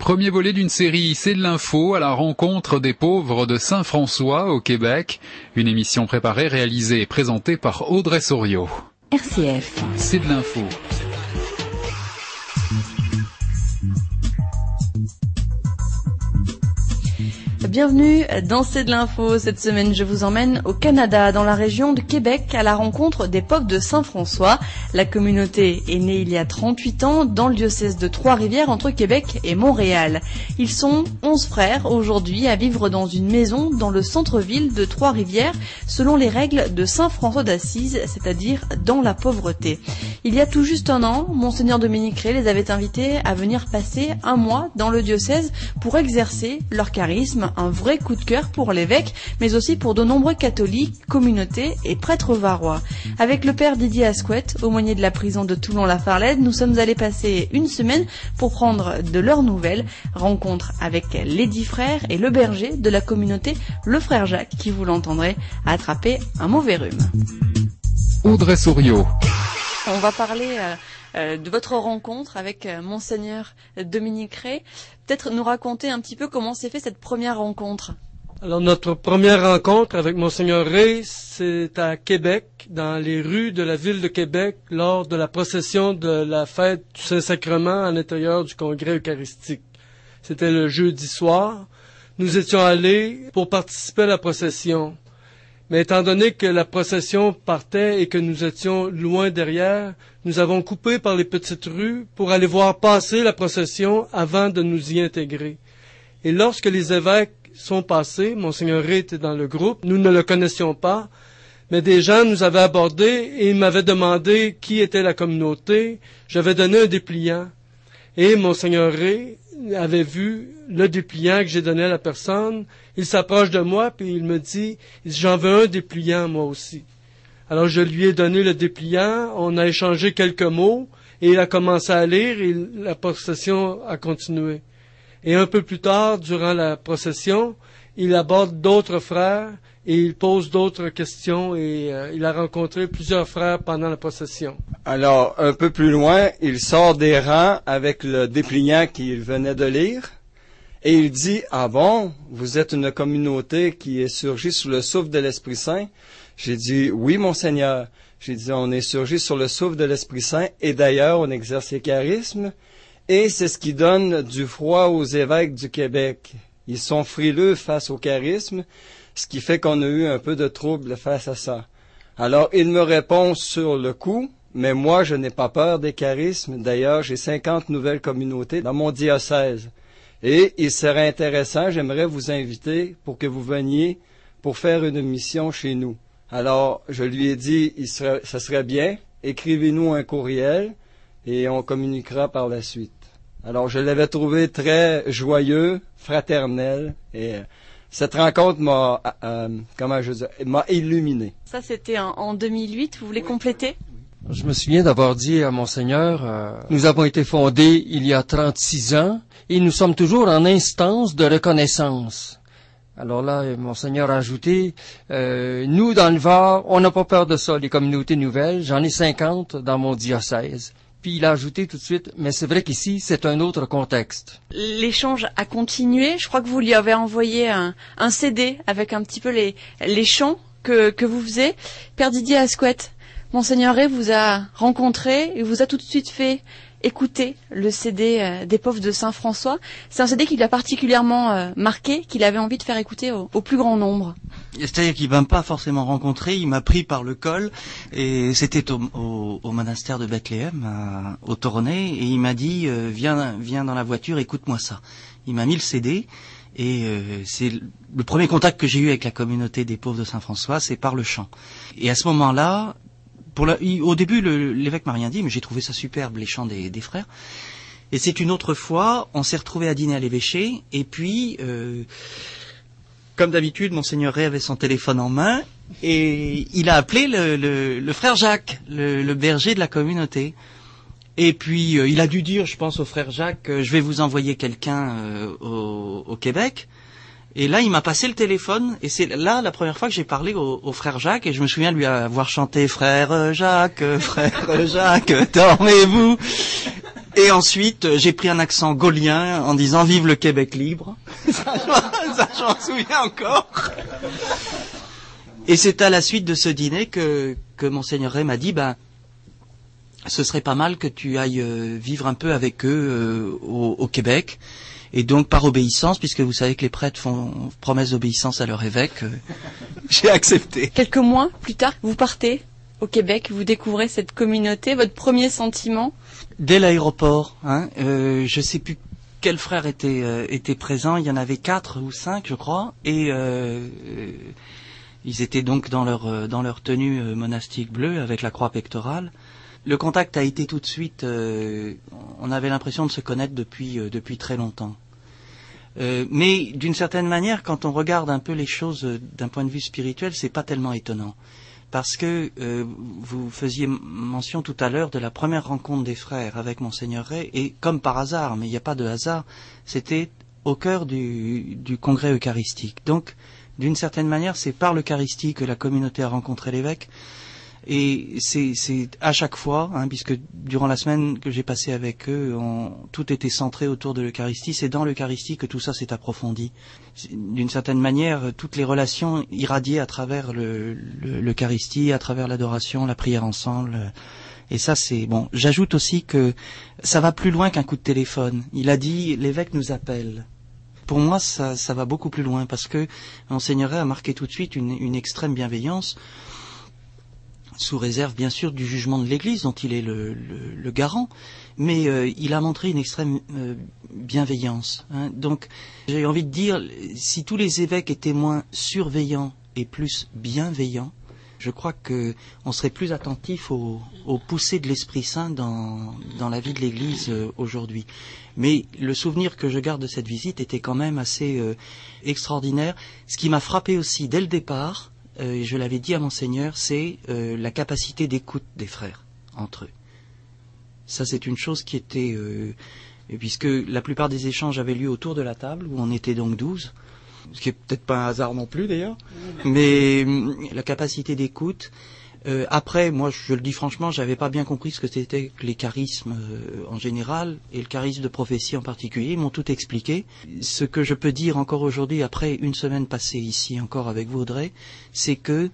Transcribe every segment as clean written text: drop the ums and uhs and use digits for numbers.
Premier volet d'une série C'est de l'info à la rencontre des pauvres de Saint-François au Québec. Une émission préparée, réalisée et présentée par Audrey Soriot. RCF. C'est de l'info. Bienvenue dans C'est de l'info. Cette semaine, je vous emmène au Canada, dans la région de Québec, à la rencontre des pauvres de Saint-François. La communauté est née il y a 38 ans dans le diocèse de Trois-Rivières, entre Québec et Montréal. Ils sont 11 frères aujourd'hui à vivre dans une maison dans le centre-ville de Trois-Rivières, selon les règles de Saint François d'Assise, c'est-à-dire dans la pauvreté. Il y a tout juste un an, Monseigneur Dominique Rey les avait invités à venir passer un mois dans le diocèse pour exercer leur charisme, un vrai coup de cœur pour l'évêque, mais aussi pour de nombreux catholiques, communautés et prêtres varois. Avec le père Didier Asquette, aumônier de la prison de Toulon-la-Farlède, nous sommes allés passer une semaine pour prendre de leurs nouvelles. Rencontre avec les 10 frères et le berger de la communauté, le frère Jacques, qui, vous l'entendrez, a attrapé un mauvais rhume. Audrey Soriot. On va parler de votre rencontre avec Monseigneur Dominique Rey. Peut-être nous raconter un petit peu comment s'est fait cette première rencontre. Alors, notre première rencontre avec Monseigneur Rey, c'est à Québec, dans les rues de la ville de Québec, lors de la procession de la fête du Saint-Sacrement à l'intérieur du Congrès eucharistique. C'était le jeudi soir. Nous étions allés pour participer à la procession. Mais étant donné que la procession partait et que nous étions loin derrière, nous avons coupé par les petites rues pour aller voir passer la procession avant de nous y intégrer. Et lorsque les évêques sont passés, Monseigneur Rey était dans le groupe, nous ne le connaissions pas, mais des gens nous avaient abordés et ils m'avaient demandé qui était la communauté. J'avais donné un dépliant. Et Monseigneur Rey avait vu le dépliant que j'ai donné à la personne. Il s'approche de moi puis il me dit « J'en veux un dépliant moi aussi ». Alors je lui ai donné le dépliant, on a échangé quelques mots et il a commencé à lire et la procession a continué. Et un peu plus tard, durant la procession, il aborde d'autres frères et il pose d'autres questions et il a rencontré plusieurs frères pendant la procession. Alors, un peu plus loin, il sort des rangs avec le dépliant qu'il venait de lire et il dit « Ah bon, vous êtes une communauté qui est surgie sous le souffle de l'Esprit Saint ?» J'ai dit « Oui, Monseigneur. » J'ai dit « On est surgi sur le souffle de l'Esprit Saint et d'ailleurs, on exerce les charismes et c'est ce qui donne du froid aux évêques du Québec. Ils sont frileux face au charisme, ce qui fait qu'on a eu un peu de trouble face à ça. » Alors, il me répond sur le coup, mais moi, je n'ai pas peur des charismes. D'ailleurs, j'ai 50 nouvelles communautés dans mon diocèse. Et il serait intéressant, j'aimerais vous inviter pour que vous veniez pour faire une mission chez nous. Alors, je lui ai dit, ça serait bien, écrivez-nous un courriel et on communiquera par la suite. Alors, je l'avais trouvé très joyeux, fraternel et cette rencontre m'a, m'a illuminé. Ça, c'était en 2008. Vous voulez compléter? Je me souviens d'avoir dit à Monseigneur, nous avons été fondés il y a 36 ans et nous sommes toujours en instance de reconnaissance. Alors là, Monseigneur a ajouté, nous dans le Var, on n'a pas peur de ça, les communautés nouvelles, j'en ai 50 dans mon diocèse. Puis il a ajouté tout de suite, mais c'est vrai qu'ici, c'est un autre contexte. L'échange a continué. Je crois que vous lui avez envoyé un CD avec un petit peu les chants que vous faisiez. Père Didier Asquette, Monseigneur Rey vous a rencontré et vous a tout de suite fait écouter le CD des pauvres de Saint-François. C'est un CD qui l'a particulièrement marqué, qu'il avait envie de faire écouter au plus grand nombre. C'est-à-dire qu'il m'a pas forcément rencontré, il m'a pris par le col et c'était au monastère de Bethléem, au Tournai, et il m'a dit viens dans la voiture, écoute-moi ça. Il m'a mis le CD et c'est le premier contact que j'ai eu avec la communauté des pauvres de Saint-François, c'est par le chant. Et à ce moment-là, au début, l'évêque m'a rien dit, mais j'ai trouvé ça superbe, les chants des frères. Et c'est une autre fois, on s'est retrouvés à dîner à l'évêché, et puis, comme d'habitude, Monseigneur Rey avait son téléphone en main, et il a appelé le frère Jacques, le berger de la communauté. Et puis, il a dû dire, je pense, au frère Jacques, je vais vous envoyer quelqu'un au Québec. Et là, il m'a passé le téléphone, et c'est là la première fois que j'ai parlé au frère Jacques, et je me souviens lui avoir chanté « Frère Jacques, dormez-vous » Et ensuite, j'ai pris un accent gaulien en disant « Vive le Québec libre ». Ça, je m'en souviens encore. Et c'est à la suite de ce dîner que Monseigneur Ray m'a dit ce serait pas mal que tu ailles vivre un peu avec eux au Québec. Et donc, par obéissance, puisque vous savez que les prêtres font promesse d'obéissance à leur évêque, j'ai accepté. Quelques mois plus tard, vous partez au Québec, vous découvrez cette communauté, votre premier sentiment? Dès l'aéroport, je sais plus quel frère était présent, il y en avait 4 ou 5, je crois, et ils étaient donc dans leur tenue monastique bleue avec la croix pectorale. Le contact a été tout de suite, on avait l'impression de se connaître depuis très longtemps. Mais d'une certaine manière, quand on regarde un peu les choses d'un point de vue spirituel, c'est pas tellement étonnant. Parce que vous faisiez mention tout à l'heure de la première rencontre des frères avec Monseigneur Ray, et comme par hasard, mais il n'y a pas de hasard, c'était au cœur du congrès eucharistique. Donc, d'une certaine manière, c'est par l'Eucharistie que la communauté a rencontré l'évêque. Et c'est à chaque fois, puisque durant la semaine que j'ai passée avec eux, tout était centré autour de l'Eucharistie. C'est dans l'Eucharistie que tout ça s'est approfondi. D'une certaine manière, toutes les relations irradiaient à travers l'Eucharistie, à travers l'adoration, la prière ensemble. Et ça, c'est bon. J'ajoute aussi que ça va plus loin qu'un coup de téléphone. Il a dit, l'évêque nous appelle. Pour moi, ça va beaucoup plus loin, parce que Monseigneur Ray a marqué tout de suite une extrême bienveillance, sous réserve bien sûr du jugement de l'Église dont il est le garant, mais il a montré une extrême bienveillance. Donc j'ai envie de dire, si tous les évêques étaient moins surveillants et plus bienveillants, je crois que on serait plus attentif aux poussées de l'Esprit Saint dans la vie de l'Église aujourd'hui. Mais le souvenir que je garde de cette visite était quand même assez extraordinaire. Ce qui m'a frappé aussi dès le départ, et je l'avais dit à Monseigneur, c'est la capacité d'écoute des frères entre eux. Ça, c'est une chose qui était... puisque la plupart des échanges avaient lieu autour de la table, où on était donc 12, ce qui est peut-être pas un hasard non plus d'ailleurs, mais la capacité d'écoute... après, moi, je le dis franchement, j'avais pas bien compris ce que c'était que les charismes en général et le charisme de prophétie en particulier. Ils m'ont tout expliqué. Ce que je peux dire encore aujourd'hui, après une semaine passée ici encore avec vous, Audrey, c'est que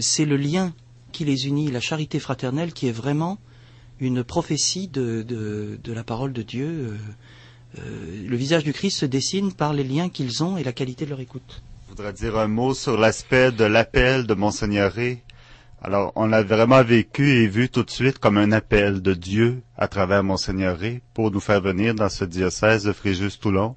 c'est le lien qui les unit, la charité fraternelle, qui est vraiment une prophétie de la parole de Dieu. Le visage du Christ se dessine par les liens qu'ils ont et la qualité de leur écoute. Je voudrais dire un mot sur l'aspect de l'appel de Monseigneur Ray. Alors, on l'a vraiment vécu et vu tout de suite comme un appel de Dieu à travers Monseigneur Ray pour nous faire venir dans ce diocèse de Fréjus-Toulon.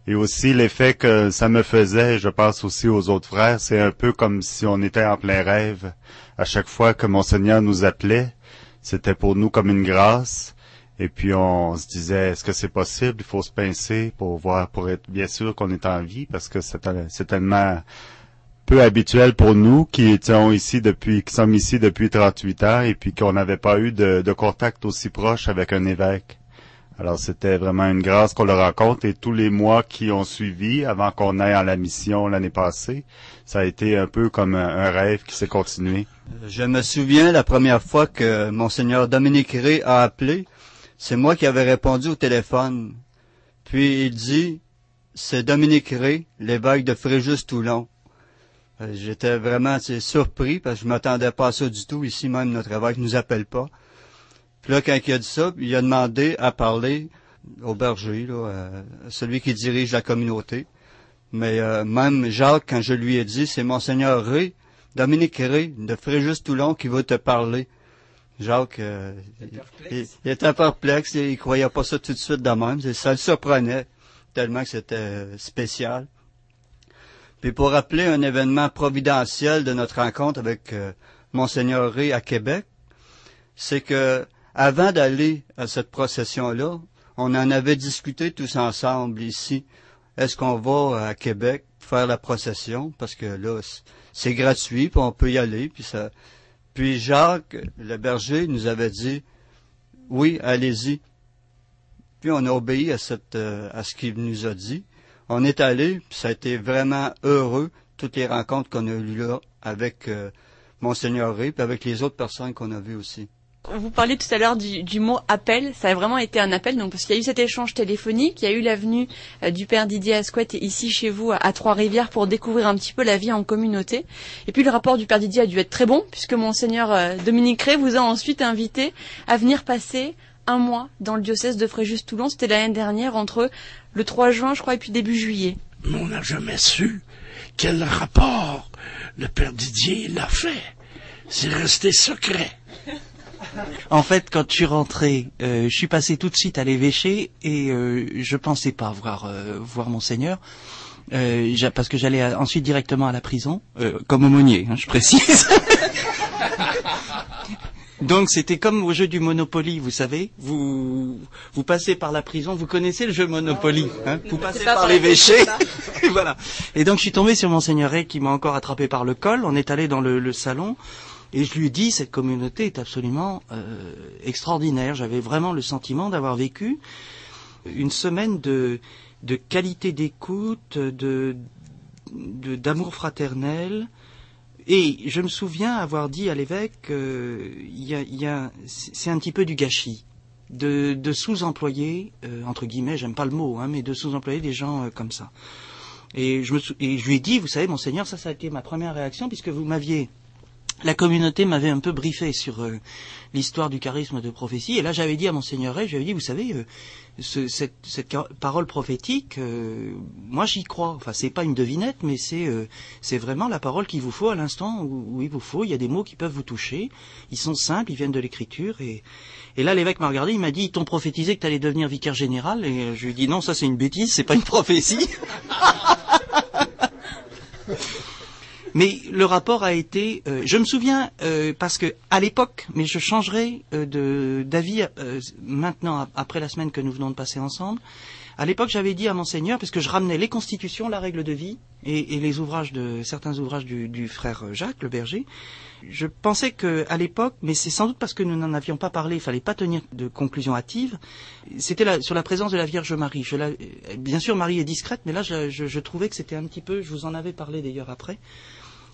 Et aussi l'effet que ça me faisait, je pense aussi aux autres frères, c'est un peu comme si on était en plein rêve. À chaque fois que Monseigneur nous appelait, c'était pour nous comme une grâce. Et puis on se disait, est-ce que c'est possible? Il faut se pincer pour voir, pour être bien sûr qu'on est en vie, parce que c'est tellement peu habituel pour nous qui sommes ici depuis 38 ans et puis qu'on n'avait pas eu de contact aussi proche avec un évêque. Alors c'était vraiment une grâce qu'on le rencontre, et tous les mois qui ont suivi avant qu'on aille à la mission l'année passée, ça a été un peu comme un rêve qui s'est continué. Je me souviens la première fois que Monseigneur Dominique Ray a appelé, c'est moi qui avais répondu au téléphone. Puis il dit, c'est Dominique Ray, l'évêque de Fréjus-Toulon. J'étais vraiment surpris parce que je m'attendais pas à ça du tout. Ici même, notre évêque nous appelle pas. Puis là, quand il a dit ça, il a demandé à parler au berger, celui qui dirige la communauté. Mais même Jacques, quand je lui ai dit, c'est Monseigneur Ray, Dominique Ray, de Fréjus-Toulon, qui veut te parler. Jacques, il était perplexe, il croyait pas ça tout de suite de même. Ça le surprenait, tellement que c'était spécial. Puis pour rappeler un événement providentiel de notre rencontre avec Monseigneur Ray à Québec, c'est que avant d'aller à cette procession-là, on en avait discuté tous ensemble ici. Est-ce qu'on va à Québec faire la procession? Parce que là, c'est gratuit, puis on peut y aller. Puis Jacques, le berger, nous avait dit, oui, allez-y. Puis on a obéi à ce qu'il nous a dit. On est allé, puis ça a été vraiment heureux, toutes les rencontres qu'on a eues là avec Monseigneur Ray, puis avec les autres personnes qu'on a vues aussi. vous parliez tout à l'heure du mot appel. Ça a vraiment été un appel, donc parce qu'il y a eu cet échange téléphonique, il y a eu la venue du père Didier Asquette ici chez vous à Trois-Rivières pour découvrir un petit peu la vie en communauté. Et puis le rapport du père Didier a dû être très bon, puisque monseigneur Dominique Rey vous a ensuite invité à venir passer un mois dans le diocèse de Fréjus-Toulon. C'était l'année dernière, entre le 3 juin, je crois, et puis début juillet. Mais on n'a jamais su quel rapport le père Didier l'a fait. C'est resté secret. En fait, quand je suis rentré, je suis passé tout de suite à l'évêché et je pensais pas voir monseigneur, parce que j'allais ensuite directement à la prison, comme aumônier, je précise. Donc c'était comme au jeu du Monopoly, vous savez, vous passez par la prison, vous connaissez le jeu Monopoly, vous passez par l'évêché, voilà. Et donc je suis tombé sur monseigneur Rey qui m'a encore attrapé par le col. On est allé dans le salon. Et je lui ai dit, cette communauté est absolument extraordinaire. J'avais vraiment le sentiment d'avoir vécu une semaine de qualité d'écoute, d'amour fraternel. Et je me souviens avoir dit à l'évêque, c'est un petit peu du gâchis, de sous-employer, entre guillemets, j'aime pas le mot, mais de sous-employer des gens comme ça. Et je lui ai dit, vous savez, monseigneur, ça a été ma première réaction, puisque la communauté m'avait un peu briefé sur l'histoire du charisme de prophétie, et là j'avais dit à monseigneur Rey, j'avais dit, vous savez, cette parole prophétique, moi j'y crois. Enfin, c'est pas une devinette, mais c'est vraiment la parole qu'il vous faut à l'instant où il vous faut. Il y a des mots qui peuvent vous toucher, ils sont simples, ils viennent de l'écriture, et là l'évêque m'a regardé, il m'a dit, ils t'ont prophétisé que t'allais devenir vicaire général, et je lui ai dit, non, ça c'est une bêtise, c'est pas une prophétie. Mais le rapport a été, je me souviens, parce que à l'époque, mais je changerai d'avis maintenant, après la semaine que nous venons de passer ensemble. À l'époque, j'avais dit à monseigneur, parce que je ramenais les constitutions, la règle de vie, et les ouvrages certains ouvrages du frère Jacques, le berger. Je pensais que à l'époque, mais c'est sans doute parce que nous n'en avions pas parlé, il fallait pas tenir de conclusion hâtive. C'était sur la présence de la Vierge Marie. Bien sûr, Marie est discrète, mais là, je trouvais que c'était un petit peu. Je vous en avais parlé d'ailleurs après.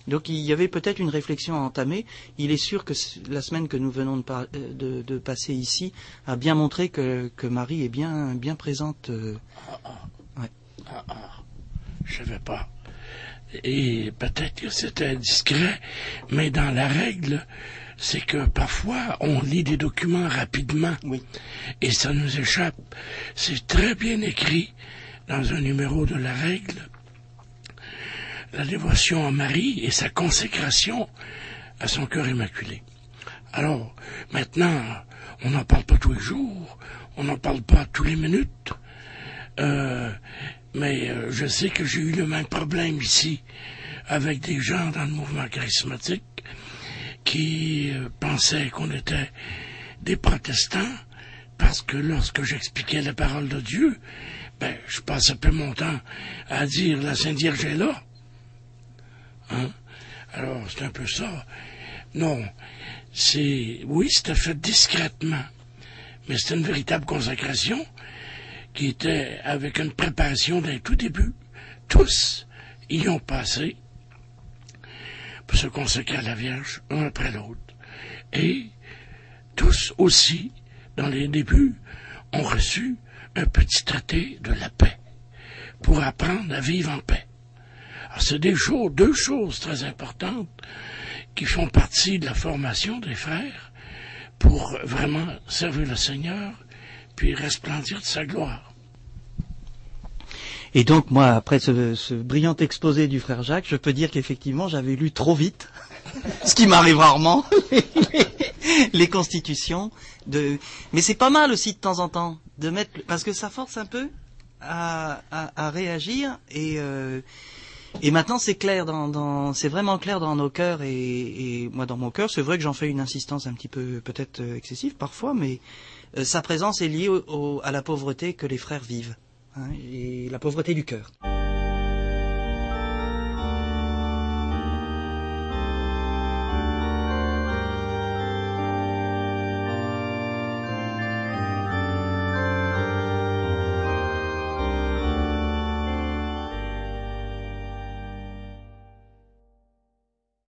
Donc il y avait peut-être une réflexion à entamer. Il est sûr que la semaine que nous venons de passer ici a bien montré que Marie est bien présente. Ouais. Je savais pas. Et peut-être que c'était discret, mais dans la règle, c'est que parfois on lit des documents rapidement. Oui. Et ça nous échappe. C'est très bien écrit dans un numéro de la règle. La dévotion à Marie et sa consécration à son cœur immaculé. Alors, maintenant, on n'en parle pas tous les jours, on n'en parle pas tous les minutes, mais je sais que j'ai eu le même problème ici avec des gens dans le mouvement charismatique qui pensaient qu'on était des protestants parce que lorsque j'expliquais la parole de Dieu, je passais peu mon temps à dire la Sainte Vierge est là. Alors, c'est un peu ça. Non, c'était fait discrètement, mais c'était une véritable consécration qui était avec une préparation dès tout début. Tous y ont passé pour se consacrer à la Vierge, un après l'autre. Et tous aussi, dans les débuts, ont reçu un petit traité de la paix pour apprendre à vivre en paix. Alors, c'est deux choses très importantes qui font partie de la formation des frères pour vraiment servir le Seigneur puis resplendir de sa gloire. Et donc, moi, après ce brillant exposé du frère Jacques, je peux dire qu'effectivement, j'avais lu trop vite, ce qui m'arrive rarement, les constitutions. Mais c'est pas mal aussi de temps en temps, de mettre, parce que ça force un peu à réagir, et maintenant c'est clair c'est vraiment clair dans nos cœurs, et moi dans mon cœur, c'est vrai que j'en fais une insistance un petit peu peut-être excessive parfois, mais sa présence est liée à la pauvreté que les frères vivent, et la pauvreté du cœur.